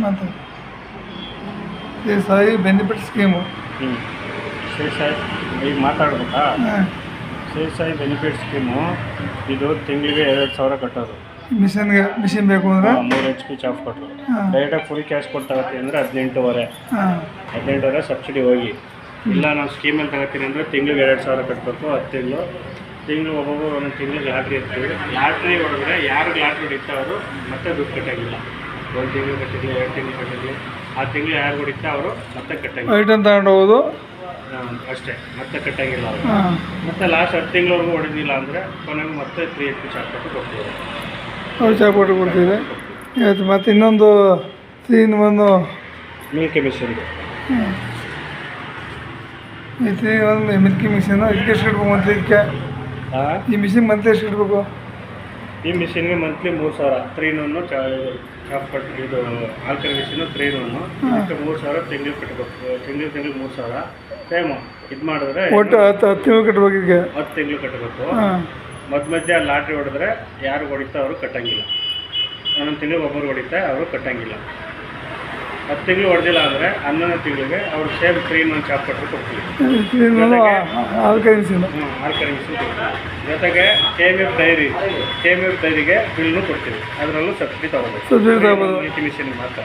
ಮತ್ತು Sai benefit scheme. Shri Sai ಈಗ ಮಾತಾಡ್ಬೇಕಾ? Shri Sai benefit scheme ಇದು ತಿಂಗಳಿಗೆ 2,000 ಕಟ್ಟೋದು. ಮಿಷಿನ್ ಬೇಕು ಅಂದರೆ 3 HP ಚಾಫ್ ಕೊಟ್ಟರು. ಡೈರೆಕ್ಟಾಗಿ ಫುಲ್ ಕ್ಯಾಶ್ ಕೊಟ್ಟು ತಗೋತೀನಿ ಅಂದರೆ 18,500 ಸಬ್ಸಿಡಿ ಹೋಗಿ. ಇಲ್ಲ ನಾವು ಸ್ಕೀಮಲ್ಲಿ ತಗೋತೀನಿ ಅಂದರೆ ತಿಂಗಳಿಗೆ 2,000 ಕಟ್ಟಬೇಕು. 10 ತಿಂಗಳು ಒಬ್ಬೊಬ್ಬರು ಒಂದೊಂದು ತಿಂಗಳಿಗೆ ಲಾಟ್ರಿ ಇರ್ತೀವಿ. ಲಾಟ್ರಿ ಹೊಡೆದ್ರೆ ಯಾರಿಗೆ ಲಾಟ್ರಿ ಹೊಡಿತಾವರು ಮತ್ತೆ ದುಡ್ಡು ಕಟ್ಟಾಗಿಲ್ಲ. 1 ತಿಂಗಳು ಕಟ್ಟಿದ್ವಿ, 2 ತಿಂಗಳು ಕಟ್ಟಿದ್ವಿ. ಆ ತಿಂಗಳು ಯಾರು ಹೊಡಿತಾ ಅವರು ಮತ್ತೆ ಕಟ್ಟಾಗಿಲ್ಲ. ಐಟಮ್ ತಗೊಂಡು ಹೋಗೋದು ಅಷ್ಟೇ, ಮತ್ತೆ ಕಟ್ಟಾಗಿಲ್ಲ ಅವರು. ಮತ್ತೆ ಲಾಸ್ಟ್ 10 ತಿಂಗಳವರೆಗೂ ಹೊಡೆದಿಲ್ಲ ಅಂದರೆ ಕೊನೆಗೆ ಮತ್ತೆ 3 HP ಚಾಪ್ ಕೊಟ್ಟು ಕೊಡ್ತೀವಿ. ಅವ್ರು ಚಾಪೋಟು ಕೊಡ್ತೀವಿ. ಆಯಿತು. ಮತ್ತು ಇನ್ನೊಂದು ಒಂದು ಮಿಲ್ಕಿ ಮಿಷಿನ್ದು ಒಂದು ಮಿಲ್ಕಿ ಮಿಷಿನ್. ಇದಕ್ಕೆ ಎಷ್ಟು ಇಡ್ಬೇಕು ಮಂತ್ಲಿ? ಇದಕ್ಕೆ ಈ ಮಿಷಿನ್ ಮಂತ್ಲಿ ಎಷ್ಟು ಇಡಬೇಕು? ಈ ಮಿಷಿನ್ಗೆ ಮಂತ್ಲಿ 3,000 3 in 1 ಚಾಪ್ ಕಟ್ಟು. ಇದು ಆಲ್ಕರಿ ಮಿಷಿನು 3 in 1 ಇದಕ್ಕೆ 3,000 ತಿಂಗಳಿಗೆ ಕಟ್ಟಬೇಕು. ತಿಂಗಳಿಗೆ 3,000 ಸೇಮು. ಇದು ಮಾಡಿದ್ರೆ ಒಟ್ಟು 10 ತಿಂಗಳು ಕಟ್ಟಬೇಕು. ಇದಕ್ಕೆ 10 ತಿಂಗಳು ಕಟ್ಟಬೇಕು. ಮಧ್ಯೆ ಲಾಟ್ರಿ ಹೊಡೆದ್ರೆ ಯಾರು ಹೊಡಿತಾ ಅವರು ಕಟ್ಟಂಗಿಲ್ಲ. ಒಂದೊಂದು ತಿಂಗಳಿಗೆ ಒಬ್ಬರು ಹೊಡಿತಾ ಅವರು ಕಟ್ಟಂಗಿಲ್ಲ. 10 ತಿಂಗಳು ಹೊಡೆದಿಲ್ಲ ಅಂದರೆ 11ನೇ ತಿಂಗಳಿಗೆ ಅವ್ರು ಸೇಮ್ 3 in 1 ಚಾಪ್ ಕಟ್ಟು ಕೊಡ್ತೀವಿ. ಆಲ್ಕರಿ ಮಿಷಿನ್ ಜೊತೆಗೆ KMF ಡೈರಿಗೆ ಬಿಲ್ನು ಕೊಡ್ತೀವಿ. ಅದರಲ್ಲೂ ಸಬ್ಸಿಡಿ ತಗೋಬೇಕು. ಮಿಷಿನ್ಗೆ ಮಾತ್ರ.